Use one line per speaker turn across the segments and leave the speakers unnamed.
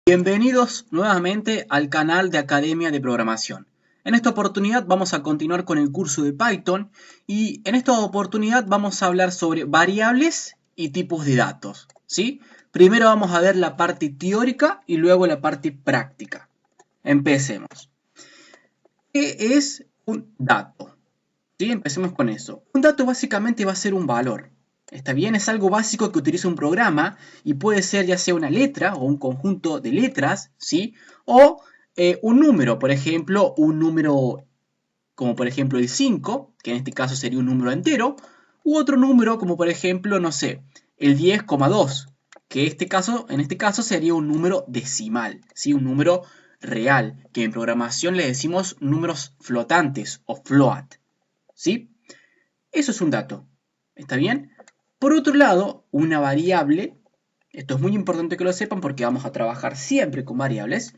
Bienvenidos nuevamente al canal de Academia de Programación. En esta oportunidad vamos a continuar con el curso de Python y en esta oportunidad vamos a hablar sobre variables y tipos de datos, ¿sí? Primero vamos a ver la parte teórica y luego la parte práctica. Empecemos. ¿Qué es un dato? ¿Sí? Empecemos con eso. Un dato básicamente va a ser un valor. ¿Está bien? Es algo básico que utiliza un programa y puede ser ya sea una letra o un conjunto de letras, ¿sí? O un número, por ejemplo, un número como por ejemplo el 5, que en este caso sería un número entero, u otro número como por ejemplo, no sé, el 10,2, que en este caso sería un número decimal, ¿sí? Un número real, que en programación le decimos números flotantes o float, ¿sí? Eso es un dato, ¿está bien? Por otro lado, una variable, esto es muy importante que lo sepan porque vamos a trabajar siempre con variables.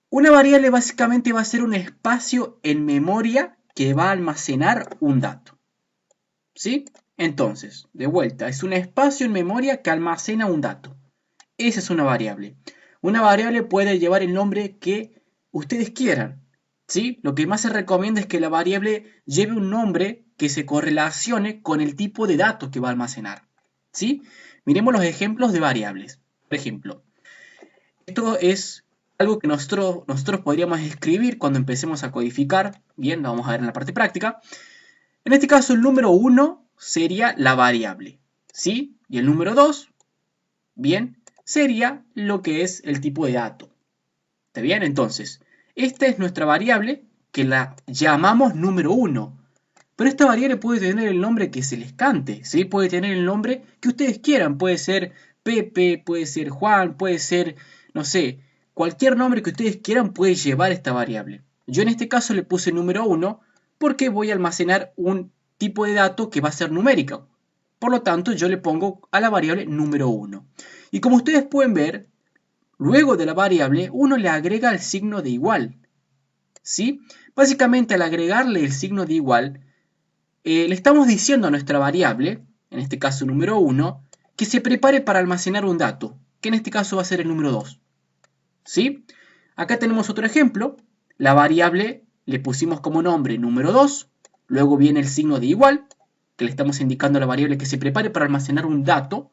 Una variable básicamente va a ser un espacio en memoria que va a almacenar un dato, ¿sí? Entonces, de vuelta, es un espacio en memoria que almacena un dato. Esa es una variable. Una variable puede llevar el nombre que ustedes quieran, ¿sí? Lo que más se recomienda es que la variable lleve un nombre que se correlacione con el tipo de datos que va a almacenar, ¿sí? Miremos los ejemplos de variables. Por ejemplo, esto es algo que nosotros podríamos escribir cuando empecemos a codificar. Bien, lo vamos a ver en la parte práctica. En este caso, el número 1 sería la variable, ¿sí? Y el número 2, bien, sería lo que es el tipo de dato. ¿Está bien? Entonces, esta es nuestra variable que la llamamos número 1. Pero esta variable puede tener el nombre que se les cante, ¿sí? Puede tener el nombre que ustedes quieran. Puede ser Pepe, puede ser Juan, puede ser, no sé, cualquier nombre que ustedes quieran puede llevar esta variable. Yo en este caso le puse número 1 porque voy a almacenar un tipo de dato que va a ser numérico. Por lo tanto, yo le pongo a la variable número 1. Y como ustedes pueden ver, luego de la variable uno le agrega el signo de igual, ¿sí? Básicamente al agregarle el signo de igual, le estamos diciendo a nuestra variable, en este caso número 1, que se prepare para almacenar un dato, que en este caso va a ser el número 2. ¿Sí? Acá tenemos otro ejemplo. La variable le pusimos como nombre número 2, luego viene el signo de igual, que le estamos indicando a la variable que se prepare para almacenar un dato,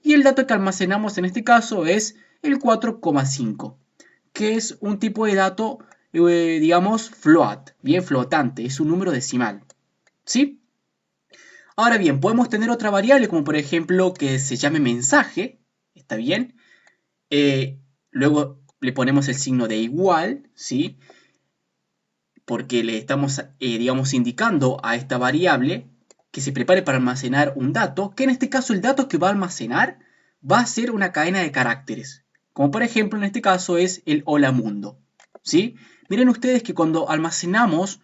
y el dato que almacenamos en este caso es el 4,5, que es un tipo de dato, digamos, float, bien flotante, es un número decimal. ¿Sí? Ahora bien, podemos tener otra variable como por ejemplo que se llame mensaje, ¿está bien? Luego le ponemos el signo de igual, ¿sí? Porque le estamos, digamos, indicando a esta variable que se prepare para almacenar un dato, que en este caso el dato que va a almacenar va a ser una cadena de caracteres, como por ejemplo en este caso es el hola mundo, ¿sí? Miren ustedes que cuando almacenamos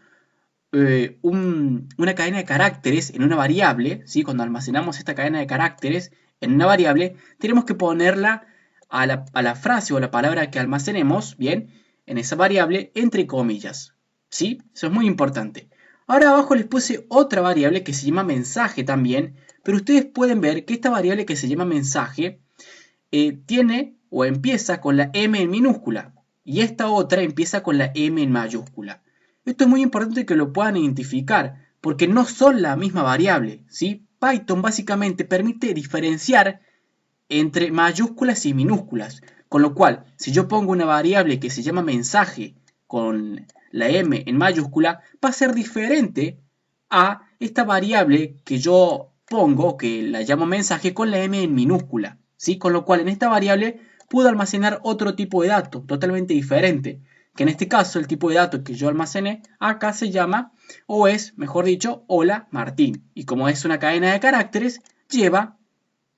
una cadena de caracteres en una variable, ¿sí? Cuando almacenamos esta cadena de caracteres en una variable, tenemos que ponerla a la frase o a la palabra que almacenemos, bien, en esa variable, entre comillas, ¿sí? Eso es muy importante. Ahora abajo les puse otra variable que se llama mensaje también, pero ustedes pueden ver que esta variable que se llama mensaje tiene o empieza con la M en minúscula y esta otra empieza con la M en mayúscula. Esto es muy importante que lo puedan identificar porque no son la misma variable, ¿sí? Python básicamente permite diferenciar entre mayúsculas y minúsculas, con lo cual si yo pongo una variable que se llama mensaje con la M en mayúscula va a ser diferente a esta variable que yo pongo, que la llamo mensaje con la M en minúscula, ¿sí? Con lo cual en esta variable puedo almacenar otro tipo de dato totalmente diferente, que en este caso el tipo de dato que yo almacené acá se llama, o es, mejor dicho, hola Martín. Y como es una cadena de caracteres, lleva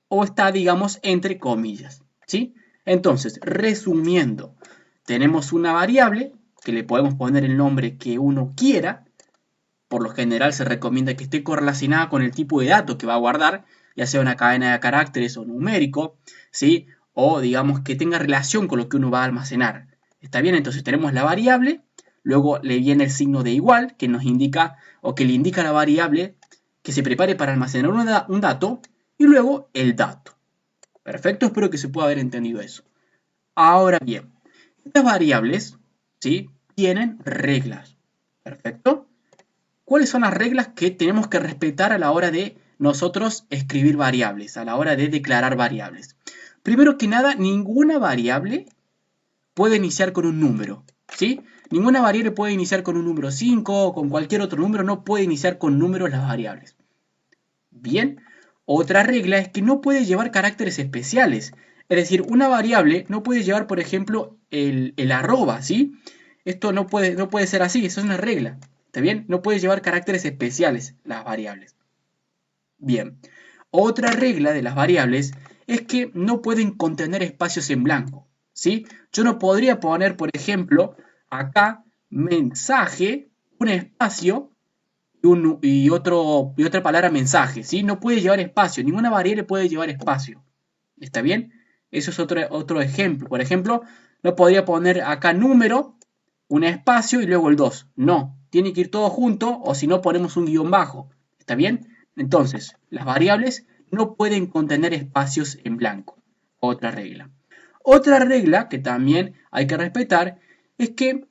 o está, digamos, entre comillas, ¿sí? Entonces, resumiendo, tenemos una variable que le podemos poner el nombre que uno quiera. Por lo general se recomienda que esté correlacionada con el tipo de dato que va a guardar, ya sea una cadena de caracteres o numérico, ¿sí? O digamos que tenga relación con lo que uno va a almacenar. ¿Está bien? Entonces tenemos la variable, luego le viene el signo de igual que nos indica o que le indica a la variable que se prepare para almacenar un dato y luego el dato. Perfecto, espero que se pueda haber entendido eso. Ahora bien, estas variables, ¿sí?, tienen reglas. Perfecto. ¿Cuáles son las reglas que tenemos que respetar a la hora de nosotros escribir variables, a la hora de declarar variables? Primero que nada, ninguna variable puede iniciar con un número, ¿sí? Ninguna variable puede iniciar con un número 5 o con cualquier otro número, no puede iniciar con números las variables. Bien, otra regla es que no puede llevar caracteres especiales. Es decir, una variable no puede llevar, por ejemplo, el arroba, ¿sí? Esto no puede ser así, eso es una regla. ¿Está bien? No puede llevar caracteres especiales las variables. Bien, otra regla de las variables es que no pueden contener espacios en blanco, ¿sí? Yo no podría poner, por ejemplo, acá mensaje, un espacio y otra palabra mensaje, ¿sí? No puede llevar espacio, ninguna variable puede llevar espacio. ¿Está bien? Eso es otro ejemplo. Por ejemplo, no podría poner acá número, un espacio y luego el 2. No, tiene que ir todo junto o si no ponemos un guión bajo. ¿Está bien? Entonces, las variables no pueden contener espacios en blanco. Otra regla. Otra regla que también hay que respetar es que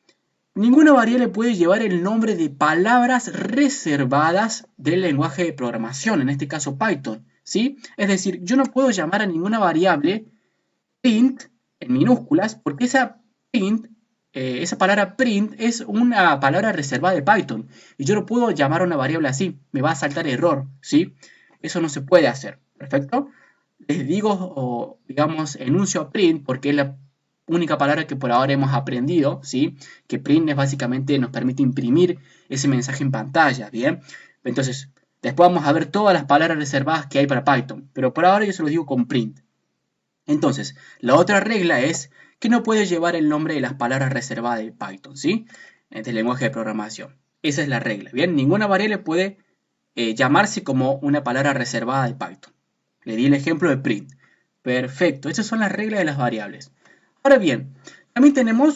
ninguna variable puede llevar el nombre de palabras reservadas del lenguaje de programación, en este caso Python, ¿sí? Es decir, yo no puedo llamar a ninguna variable print en minúsculas porque esa palabra print es una palabra reservada de Python y yo no puedo llamar a una variable así, me va a saltar error, ¿sí? Eso no se puede hacer, ¿perfecto? Les digo, o digamos, enuncio print porque es la única palabra que por ahora hemos aprendido, ¿sí? Que print es básicamente nos permite imprimir ese mensaje en pantalla, ¿bien? Entonces, después vamos a ver todas las palabras reservadas que hay para Python, pero por ahora yo se los digo con print. Entonces, la otra regla es que no puede llevar el nombre de las palabras reservadas de Python, ¿sí? Del lenguaje de programación. Esa es la regla, ¿bien? Ninguna variable puede llamarse como una palabra reservada de Python. Le di el ejemplo de print. Perfecto, esas son las reglas de las variables. Ahora bien, también tenemos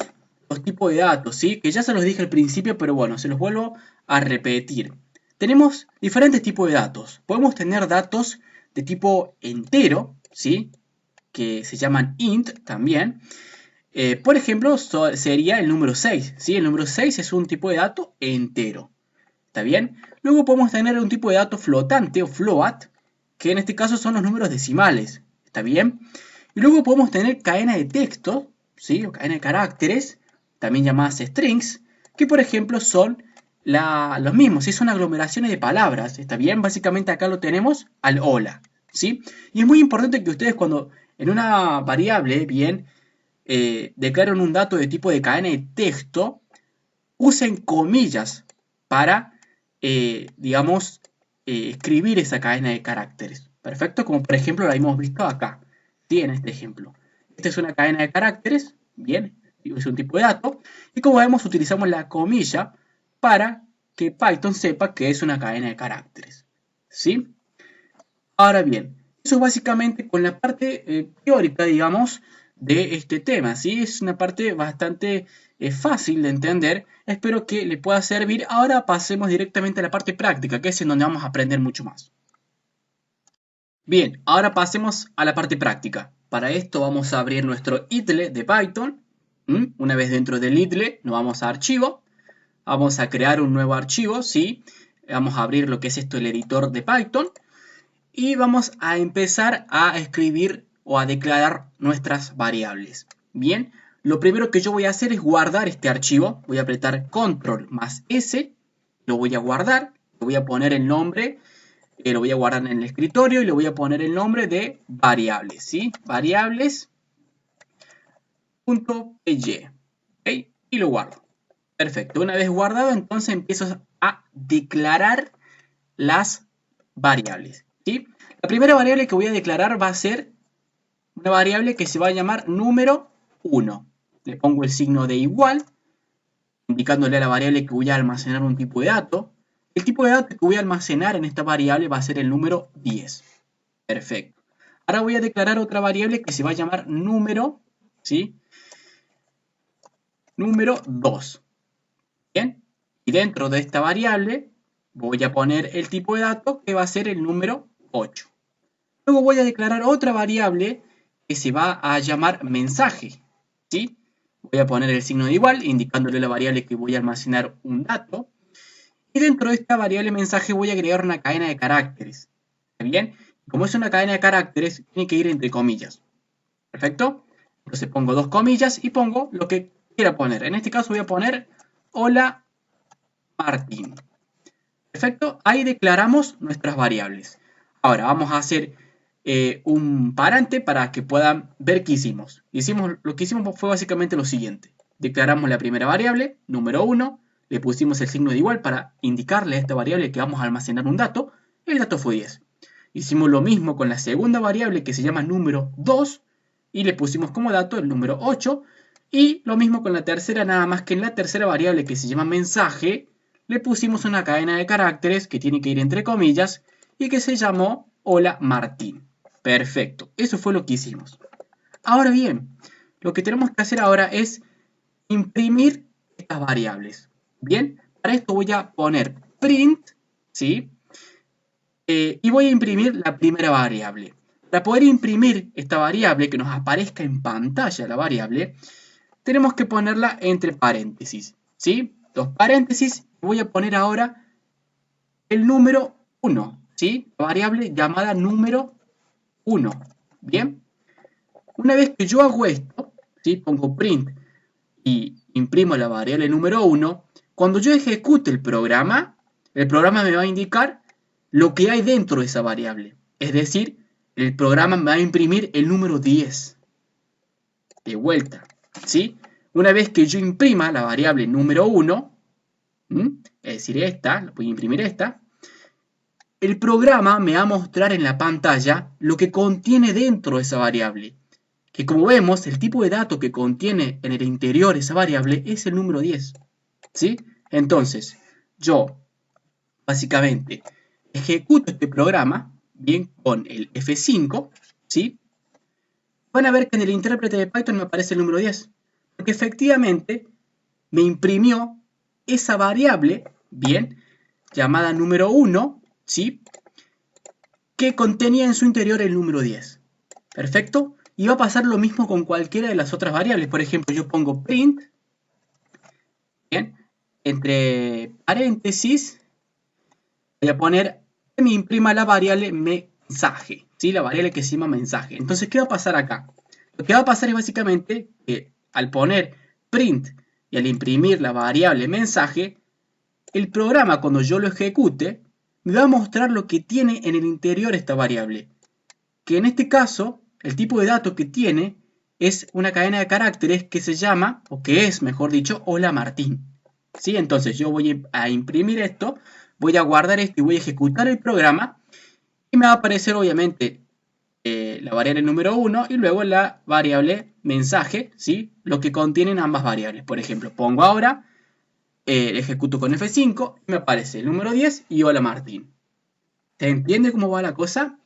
los tipos de datos, ¿sí? Que ya se los dije al principio, pero bueno, se los vuelvo a repetir. Tenemos diferentes tipos de datos. Podemos tener datos de tipo entero, ¿sí? Que se llaman int también. Por ejemplo, sería el número 6, ¿sí? El número 6 es un tipo de dato entero. ¿Está bien? Luego podemos tener un tipo de dato flotante o float, que en este caso son los números decimales. ¿Está bien? Y luego podemos tener cadena de texto, ¿sí? O cadena de caracteres, también llamadas strings, que por ejemplo son los mismos, ¿sí? Son aglomeraciones de palabras. ¿Está bien? Básicamente acá lo tenemos al hola, ¿sí? Y es muy importante que ustedes cuando en una variable, bien, declaren un dato de tipo de cadena de texto, usen comillas para, digamos, escribir esa cadena de caracteres. Perfecto, como por ejemplo la hemos visto acá, ¿sí? En este ejemplo. Esta es una cadena de caracteres, bien, es un tipo de dato, y como vemos utilizamos la comilla para que Python sepa que es una cadena de caracteres, ¿sí? Ahora bien, eso es básicamente con la parte teórica, digamos, de este tema, ¿sí? Es una parte bastante fácil de entender, espero que le pueda servir. Ahora pasemos directamente a la parte práctica, que es en donde vamos a aprender mucho más. Bien, ahora pasemos a la parte práctica. Para esto vamos a abrir nuestro IDLE de Python. Una vez dentro del IDLE nos vamos a archivo, vamos a crear un nuevo archivo, ¿sí? Vamos a abrir lo que es esto, el editor de Python. Y vamos a empezar a escribir o a declarar nuestras variables. Bien, lo primero que yo voy a hacer es guardar este archivo. Voy a apretar Control más S, lo voy a guardar, le voy a poner el nombre, lo voy a guardar en el escritorio y le voy a poner el nombre de variables, ¿sí? Variables.py, ¿okay? Y lo guardo. Perfecto, una vez guardado, entonces empiezo a declarar las variables, ¿sí? La primera variable que voy a declarar va a ser una variable que se va a llamar número 1. Le pongo el signo de igual, indicándole a la variable que voy a almacenar un tipo de dato. El tipo de dato que voy a almacenar en esta variable va a ser el número 10. Perfecto. Ahora voy a declarar otra variable que se va a llamar número, ¿sí? Número 2. Bien. Y dentro de esta variable voy a poner el tipo de dato que va a ser el número 8. Luego voy a declarar otra variable que se va a llamar mensaje. ¿sí? Voy a poner el signo de igual, indicándole a la variable que voy a almacenar un dato. Y dentro de esta variable mensaje voy a agregar una cadena de caracteres. ¿Está bien? Como es una cadena de caracteres, tiene que ir entre comillas. ¿Perfecto? Entonces pongo dos comillas y pongo lo que quiera poner. En este caso voy a poner hola Martín. Perfecto, ahí declaramos nuestras variables. Ahora vamos a hacer un parante para que puedan ver qué hicimos. Lo que hicimos fue básicamente lo siguiente. Declaramos la primera variable, número 1, le pusimos el signo de igual para indicarle a esta variable que vamos a almacenar un dato. El dato fue 10. Hicimos lo mismo con la segunda variable que se llama número 2 y le pusimos como dato el número 8. Y lo mismo con la tercera, nada más que en la tercera variable que se llama mensaje, le pusimos una cadena de caracteres que tiene que ir entre comillas y que se llamó hola Martín. Perfecto, eso fue lo que hicimos. Ahora bien, lo que tenemos que hacer ahora es imprimir estas variables. Bien, para esto voy a poner print, ¿sí? Y voy a imprimir la primera variable. Para poder imprimir esta variable, que nos aparezca en pantalla la variable, tenemos que ponerla entre paréntesis, ¿sí? Dos paréntesis, voy a poner ahora el número 1, ¿sí? La variable llamada número 1, ¿bien? Una vez que yo hago esto, ¿sí? Pongo print y imprimo la variable número 1, cuando yo ejecute el programa me va a indicar lo que hay dentro de esa variable. Es decir, el programa me va a imprimir el número 10. De vuelta, ¿sí? Una vez que yo imprima la variable número 1, es decir, esta, voy a imprimir esta, el programa me va a mostrar en la pantalla lo que contiene dentro de esa variable. Que como vemos, el tipo de dato que contiene en el interior esa variable es el número 10. ¿Sí? Entonces, yo básicamente ejecuto este programa, bien, con el F5, ¿sí? Van a ver que en el intérprete de Python me aparece el número 10. Porque efectivamente me imprimió esa variable, bien, llamada número 1, ¿sí? Que contenía en su interior el número 10. ¿Perfecto? Y va a pasar lo mismo con cualquiera de las otras variables. Por ejemplo, yo pongo print, bien, entre paréntesis, voy a poner que me imprima la variable mensaje, ¿sí? La variable que se llama mensaje. Entonces, ¿qué va a pasar acá? Lo que va a pasar es básicamente que al poner print y al imprimir la variable mensaje, el programa cuando yo lo ejecute me va a mostrar lo que tiene en el interior esta variable. Que en este caso, el tipo de dato que tiene es una cadena de caracteres que se llama, o que es, mejor dicho, hola Martín. ¿Sí? Entonces yo voy a imprimir esto, voy a guardar esto y voy a ejecutar el programa y me va a aparecer obviamente la variable número 1 y luego la variable mensaje, ¿sí? Lo que contienen ambas variables. Por ejemplo, pongo ahora, ejecuto con F5 y me aparece el número 10 y hola Martín. ¿Se entiende cómo va la cosa?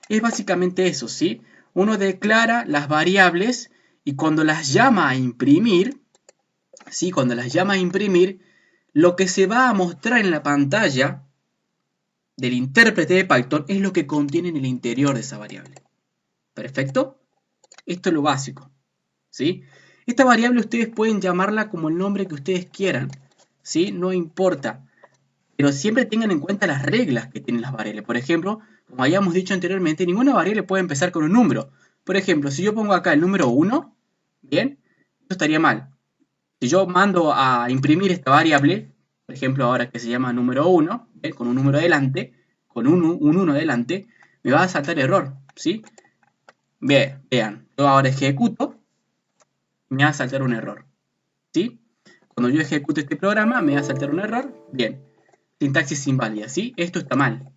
Es básicamente eso, ¿sí? Uno declara las variables y cuando las llama a imprimir, ¿sí? Cuando las llama a imprimir, lo que se va a mostrar en la pantalla del intérprete de Python es lo que contiene en el interior de esa variable. ¿Perfecto? Esto es lo básico, ¿sí? Esta variable ustedes pueden llamarla como el nombre que ustedes quieran, ¿sí? No importa. Pero siempre tengan en cuenta las reglas que tienen las variables. Por ejemplo, como habíamos dicho anteriormente, ninguna variable puede empezar con un número. Por ejemplo, si yo pongo acá el número 1, bien, esto estaría mal. Si yo mando a imprimir esta variable, por ejemplo, ahora que se llama número 1, ¿bien? Con un número delante, con un 1 delante, me va a saltar error, ¿sí? Bien, vean, yo ahora ejecuto, me va a saltar un error, ¿sí? Cuando yo ejecute este programa, me va a saltar un error, bien. Sintaxis inválida, ¿sí? Esto está mal.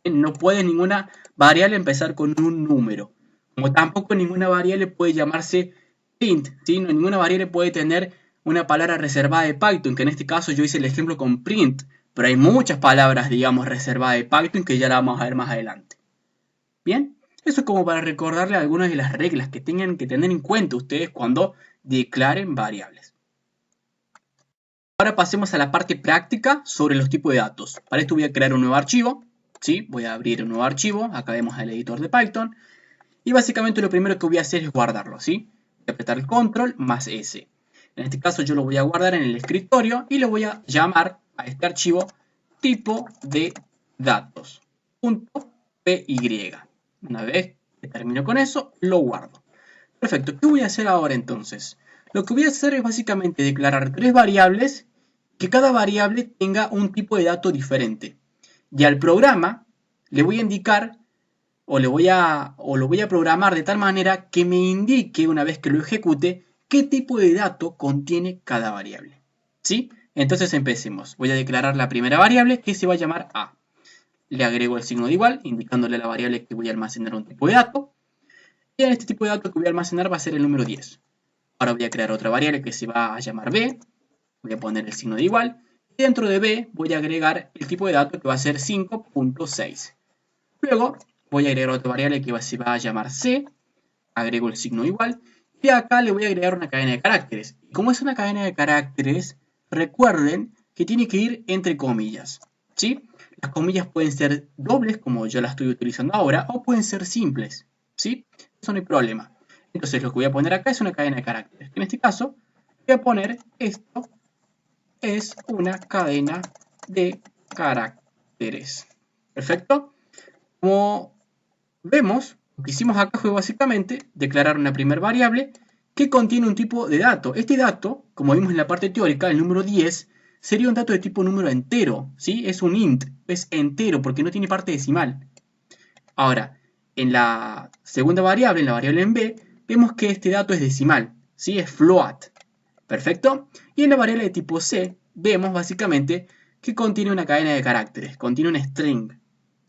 No puede ninguna variable empezar con un número. Como tampoco ninguna variable puede llamarse print, ¿sí? No, ninguna variable puede tener una palabra reservada de Python, que en este caso yo hice el ejemplo con print, pero hay muchas palabras, digamos, reservadas de Python que ya la vamos a ver más adelante. ¿Bien? Eso es como para recordarle algunas de las reglas que tengan que tener en cuenta ustedes cuando declaren variables. Ahora pasemos a la parte práctica sobre los tipos de datos. Para esto voy a crear un nuevo archivo, ¿sí? Voy a abrir un nuevo archivo, acá vemos el editor de Python, y básicamente lo primero que voy a hacer es guardarlo, ¿sí? a apretar el control más S. En este caso yo lo voy a guardar en el escritorio y lo voy a llamar a este archivo tipo de datos.py. Una vez que termino con eso, lo guardo. Perfecto, ¿qué voy a hacer ahora entonces? Lo que voy a hacer es básicamente declarar 3 variables, que cada variable tenga un tipo de dato diferente. Y al programa le voy a indicar o lo voy a programar de tal manera que me indique, una vez que lo ejecute, qué tipo de dato contiene cada variable. ¿Sí? Entonces empecemos. Voy a declarar la primera variable, que se va a llamar A. Le agrego el signo de igual, indicándole a la variable que voy a almacenar un tipo de dato. Y en este tipo de dato que voy a almacenar va a ser el número 10. Ahora voy a crear otra variable que se va a llamar B. Voy a poner el signo de igual. Y dentro de B voy a agregar el tipo de dato que va a ser 5.6. Luego voy a agregar otra variable que se va a llamar C. Agrego el signo igual. Y acá le voy a agregar una cadena de caracteres. Y como es una cadena de caracteres, recuerden que tiene que ir entre comillas. ¿Sí? Las comillas pueden ser dobles, como yo las estoy utilizando ahora, o pueden ser simples. ¿Sí? Eso no hay problema. Entonces lo que voy a poner acá es una cadena de caracteres. En este caso, voy a poner esto es una cadena de caracteres. ¿Perfecto? Como vemos, lo que hicimos acá fue básicamente declarar una primera variable que contiene un tipo de dato. Este dato, como vimos en la parte teórica, el número 10, sería un dato de tipo número entero. ¿Sí? Es un int, es entero porque no tiene parte decimal. Ahora, en la segunda variable, en la variable en B, vemos que este dato es decimal. ¿Sí? Es float. Perfecto. Y en la variable de tipo C, vemos básicamente que contiene una cadena de caracteres, contiene un string.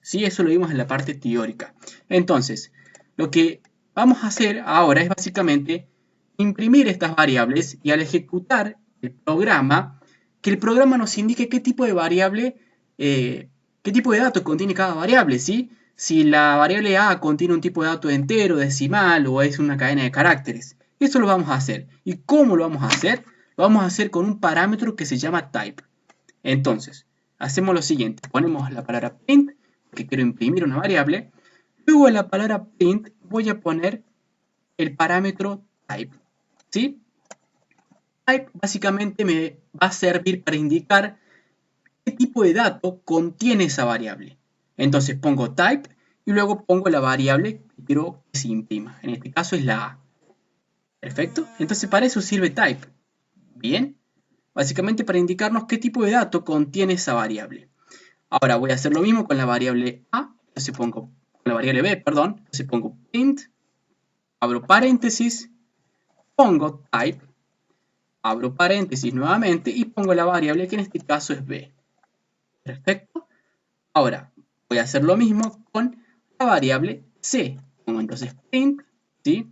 ¿Sí? Eso lo vimos en la parte teórica. Entonces, lo que vamos a hacer ahora es básicamente imprimir estas variables y al ejecutar el programa, que el programa nos indique qué tipo de variable, qué tipo de datos contiene cada variable, ¿sí? Si la variable A contiene un tipo de dato entero, decimal o es una cadena de caracteres. Eso lo vamos a hacer. ¿Y cómo lo vamos a hacer? Lo vamos a hacer con un parámetro que se llama type. Entonces, hacemos lo siguiente. Ponemos la palabra print, que quiero imprimir una variable. Luego en la palabra print voy a poner el parámetro type. ¿Sí? Type básicamente me va a servir para indicar qué tipo de dato contiene esa variable. Entonces pongo type y luego pongo la variable que quiero que se imprima. En este caso es la A. Perfecto. Entonces para eso sirve type. Bien. Básicamente para indicarnos qué tipo de dato contiene esa variable. Ahora voy a hacer lo mismo con la variable A. Entonces pongo, con la variable B, perdón. Entonces pongo print. Abro paréntesis. Pongo type. Abro paréntesis nuevamente y pongo la variable que en este caso es B. Perfecto. Ahora voy a hacer lo mismo con la variable C. Pongo entonces print. ¿Sí?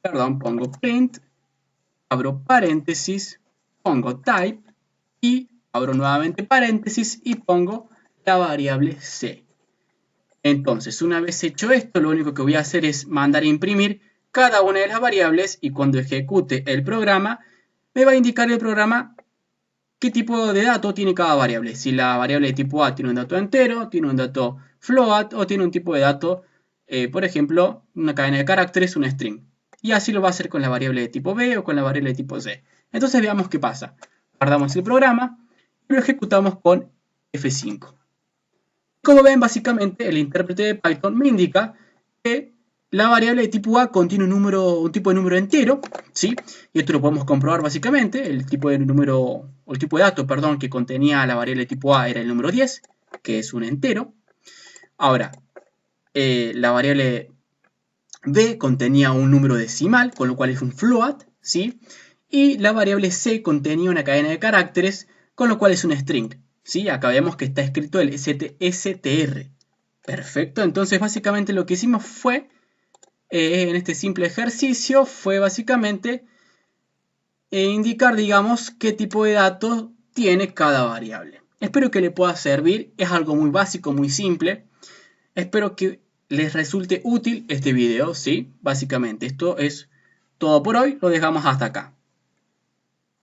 Perdón, pongo print. Abro paréntesis. Pongo type y abro nuevamente paréntesis y pongo la variable C. Entonces, una vez hecho esto, lo único que voy a hacer es mandar a imprimir cada una de las variables y cuando ejecute el programa, me va a indicar el programa qué tipo de dato tiene cada variable. Si la variable de tipo A tiene un dato entero, tiene un dato float o tiene un tipo de dato, por ejemplo, una cadena de caracteres, un string. Y así lo va a hacer con la variable de tipo B o con la variable de tipo C. Entonces veamos qué pasa. Guardamos el programa y lo ejecutamos con F5. Como ven, básicamente el intérprete de Python me indica que la variable de tipo A contiene un tipo de número entero, ¿sí? Y esto lo podemos comprobar básicamente. El tipo de número, o el tipo de dato, perdón, que contenía la variable de tipo A era el número 10, que es un entero. Ahora, la variable B contenía un número decimal, con lo cual es un float, ¿sí? Y la variable C contenía una cadena de caracteres, con lo cual es un string, ¿sí? Acá vemos que está escrito el str. Perfecto, entonces básicamente lo que hicimos fue, en este simple ejercicio, fue básicamente indicar, digamos, qué tipo de datos tiene cada variable. Espero que le pueda servir, es algo muy básico, muy simple. Espero que les resulte útil este video, ¿sí? Básicamente esto es todo por hoy, lo dejamos hasta acá.